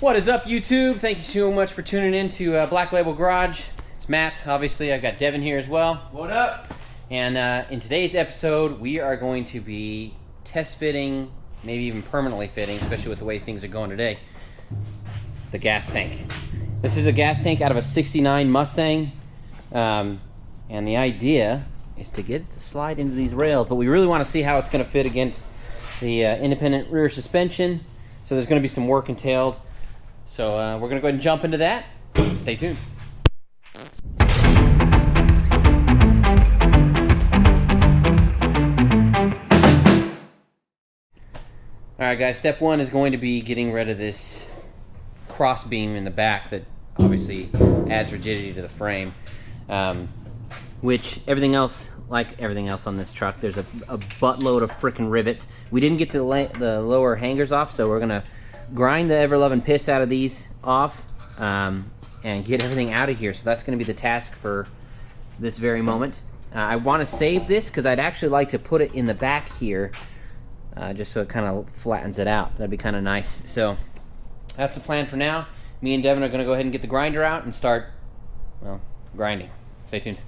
What is up, YouTube? Thank you so much for tuning in to Black Label Garage. It's Matt, obviously. I've got Devin here as well. What up? And in today's episode, we are going to be test fitting, maybe even permanently fitting, especially with the way things are going today, the gas tank. This is a gas tank out of a 69 Mustang. And the idea is to get it to slide into these rails, but we really want to see how it's going to fit against the independent rear suspension. So there's going to be some work entailed. So we're going to go ahead and jump into that. Stay tuned. Alright guys, step one is going to be getting rid of this cross beam in the back that obviously adds rigidity to the frame. Which everything else, like everything else on this truck, there's a buttload of frickin' rivets. We didn't get the lower hangers off, so we're going to grind the ever-loving piss out of these off and get everything out of here. So that's going to be the task for this very moment. I want to save this because I'd actually like to put it in the back here just so it kind of flattens it out. That'd be kind of nice. So that's the plan for now. Me and Devin are going to go ahead and get the grinder out and start, well, grinding. Stay tuned.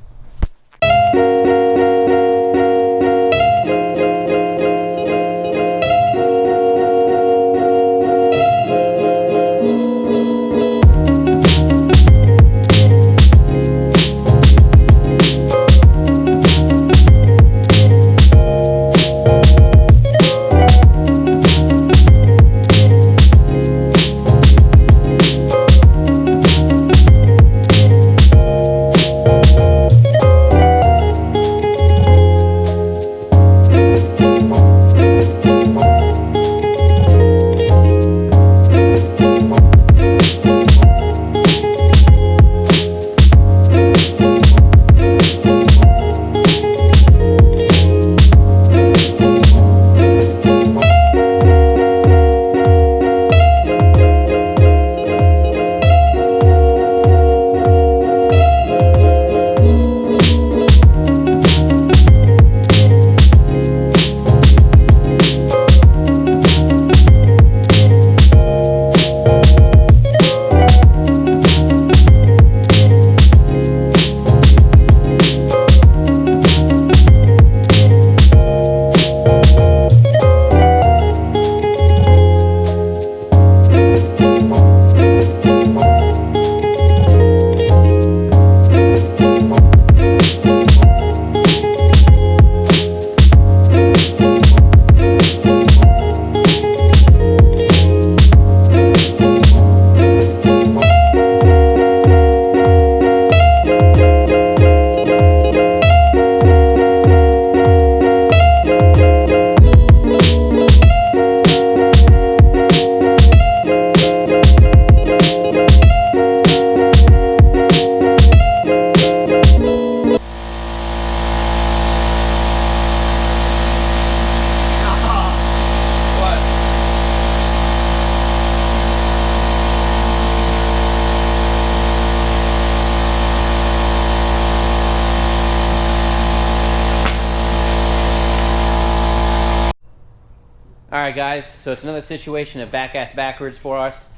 Alright guys, so it's another situation of back-ass backwards for us.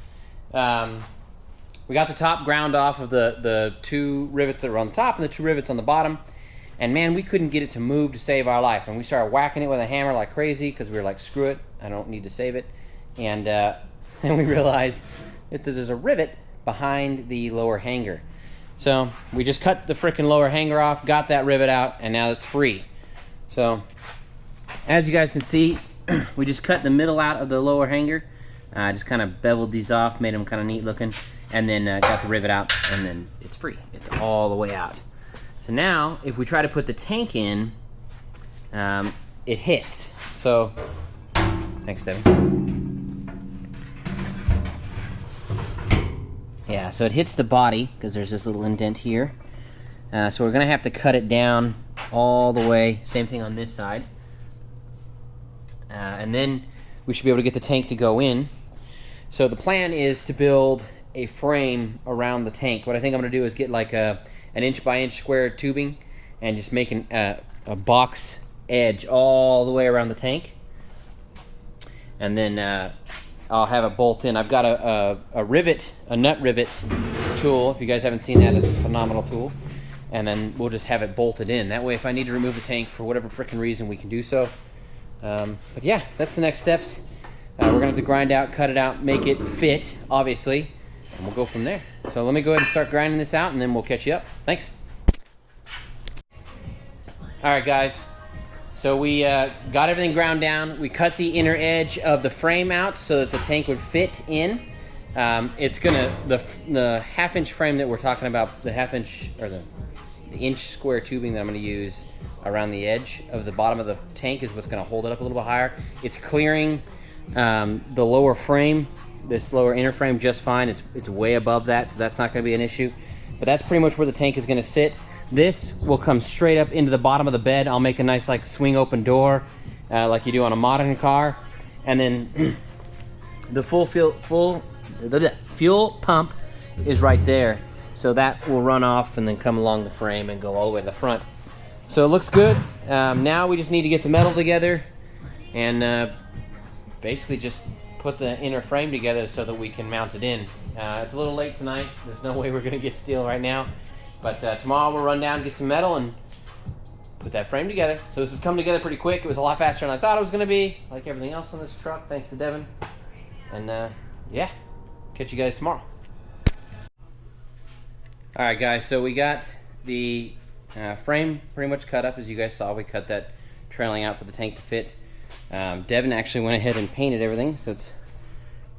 We got the top ground off of the two rivets that were on the top and the two rivets on the bottom. And man, we couldn't get it to move to save our life. And we started whacking it with a hammer like crazy because we were like, screw it, I don't need to save it. And then we realized that there's a rivet behind the lower hanger. So we just cut the frickin' lower hanger off, got that rivet out, and now it's free. So as you guys can see, we just cut the middle out of the lower hanger, just kind of beveled these off, made them kind of neat looking, and then got the rivet out, and then it's free. It's all the way out. So now, if we try to put the tank in, it hits. So, thanks, Devin. Yeah, so it hits the body, because there's this little indent here. So we're going to have to cut it down all the way. Same thing on this side. And then we should be able to get the tank to go in. So the plan is to build a frame around the tank. What I think I'm going to do is get like an inch-by-inch square tubing and just make a box edge all the way around the tank. And then I'll have it bolt in. I've got a rivet, a nut rivet tool. If you guys haven't seen that, it's a phenomenal tool. And then we'll just have it bolted in. That way, if I need to remove the tank for whatever frickin' reason, we can do so. But yeah, that's the next steps. We're gonna have to grind out, cut it out, make it fit, obviously, and we'll go from there. So let me go ahead and start grinding this out, and then we'll catch you up. Thanks. All right, guys. So we got everything ground down. We cut the inner edge of the frame out so that the tank would fit in. It's gonna, the half-inch frame that we're talking about, the half-inch, or the inch square tubing that I'm gonna use around the edge of the bottom of the tank is what's gonna hold it up a little bit higher. It's clearing the lower frame, this lower inner frame, just fine. It's way above that, so that's not gonna be an issue. But that's pretty much where the tank is gonna sit. This will come straight up into the bottom of the bed. I'll make a nice like swing open door like you do on a modern car. And then the fuel pump is right there. So that will run off and then come along the frame and go all the way to the front. So it looks good. Now we just need to get the metal together and basically just put the inner frame together so that we can mount it in. It's a little late tonight. There's no way we're gonna get steel right now. But tomorrow we'll run down, get some metal, and put that frame together. So this has come together pretty quick. It was a lot faster than I thought it was going to be, like everything else on this truck, thanks to Devin. And yeah, catch you guys tomorrow. All right, guys, so we got the frame pretty much cut up. As you guys saw, we cut that trailing out for the tank to fit. Devin actually went ahead and painted everything, so it's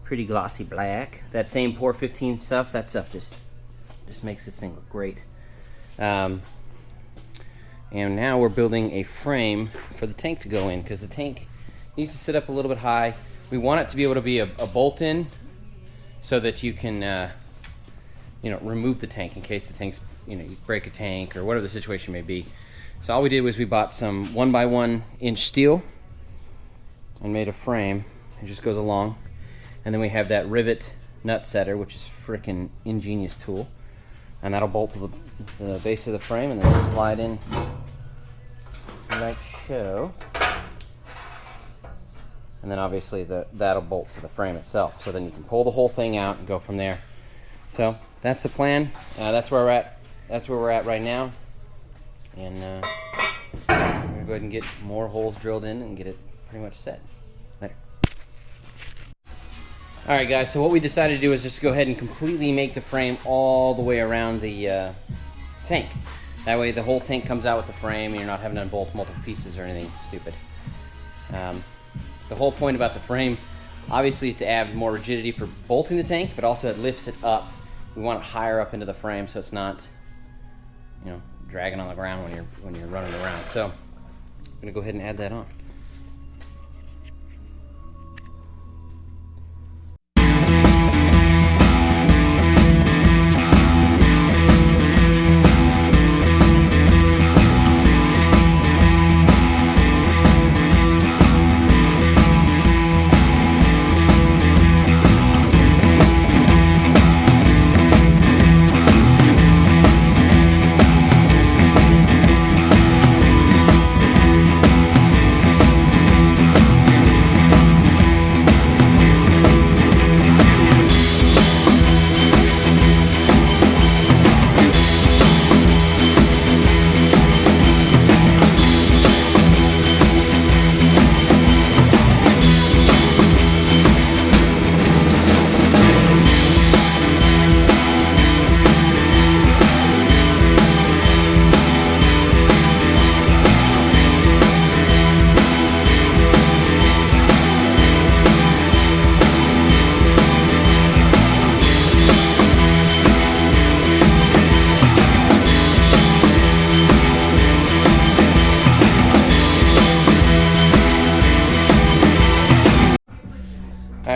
pretty glossy black. That same Pour 15 stuff, that stuff just makes this thing look great. And now we're building a frame for the tank to go in, because the tank needs to sit up a little bit high. We want it to be able to be a bolt-in so that you can remove the tank in case the tank's, you break a tank or whatever the situation may be. So all we did was we bought some 1x1 inch steel and made a frame. It just goes along. And then we have that rivet nut setter, which is freaking ingenious tool. And that'll bolt to the base of the frame and then slide in like so. And then obviously that'll bolt to the frame itself. So then you can pull the whole thing out and go from there. So that's the plan. That's where we're at. That's where we're at right now. And we're gonna go ahead and get more holes drilled in and get it pretty much set. Later. All right, guys, so what we decided to do is just go ahead and completely make the frame all the way around the tank. That way the whole tank comes out with the frame and you're not having to bolt multiple pieces or anything stupid. The whole point about the frame, obviously, is to add more rigidity for bolting the tank, but also it lifts it up. We want it higher up into the frame so it's not, dragging on the ground when you're running around. So I'm gonna go ahead and add that on.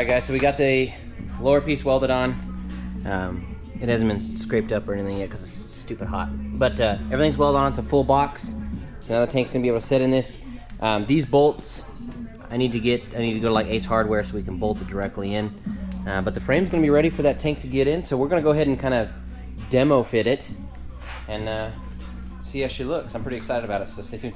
Alright guys, so we got the lower piece welded on. It hasn't been scraped up or anything yet because it's stupid hot. But everything's welded on, it's a full box. So now the tank's gonna be able to sit in this. These bolts, I need to go to like Ace Hardware so we can bolt it directly in. But the frame's gonna be ready for that tank to get in, so we're gonna go ahead and kind of demo fit it and see how she looks. I'm pretty excited about it, so stay tuned.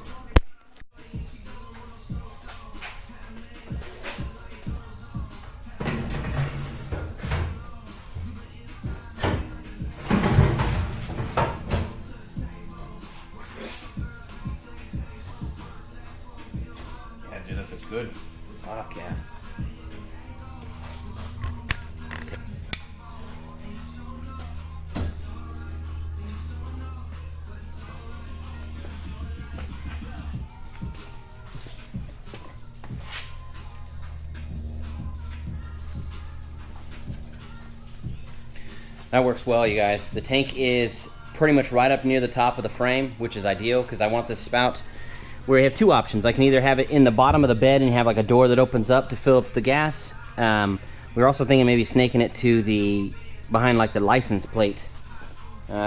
good. Fuck yeah. That works well, you guys. The tank is pretty much right up near the top of the frame, which is ideal because I want this spout where you have two options. I can either have it in the bottom of the bed and have like a door that opens up to fill up the gas. We're also thinking maybe snaking it to the behind like the license plate.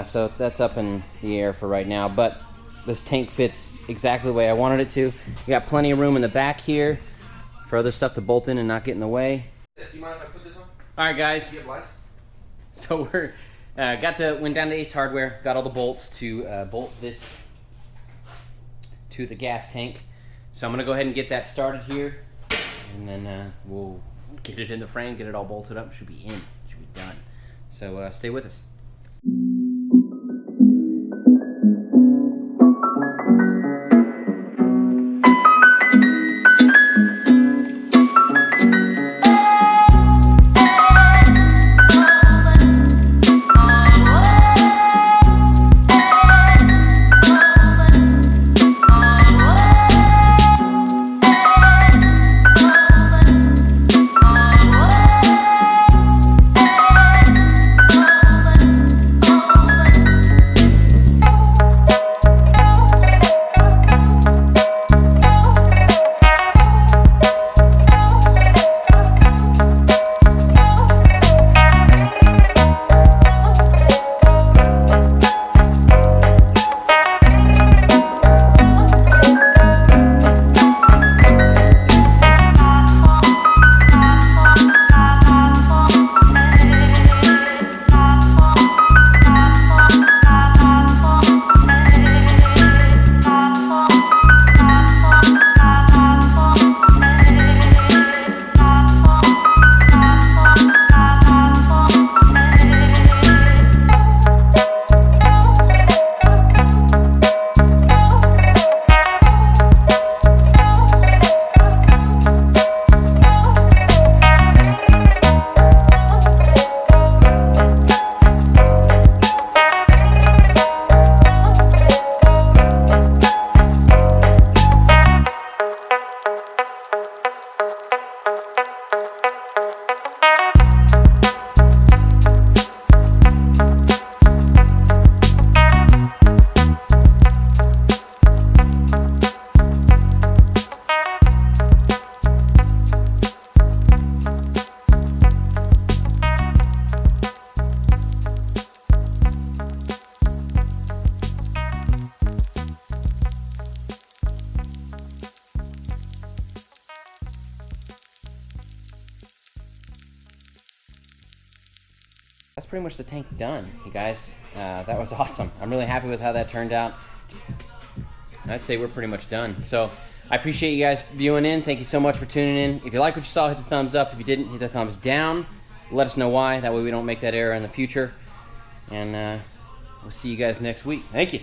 So that's up in the air for right now, but this tank fits exactly the way I wanted it to. We got plenty of room in the back here for other stuff to bolt in and not get in the way. Do you mind if I put this on? All right, guys. Do you have lights? So we're went down to Ace Hardware, got all the bolts to bolt this to the gas tank. So I'm gonna go ahead and get that started here, and then we'll get it in the frame, get it all bolted up. Should be in, should be done. So stay with us. That's pretty much the tank done, you guys. That was awesome. I'm really happy with how that turned out. I'd say we're pretty much done. So I appreciate you guys viewing in. Thank you so much for tuning in. If you like what you saw, hit the thumbs up. If you didn't, hit the thumbs down. Let us know why. That way we don't make that error in the future. And we'll see you guys next week. Thank you.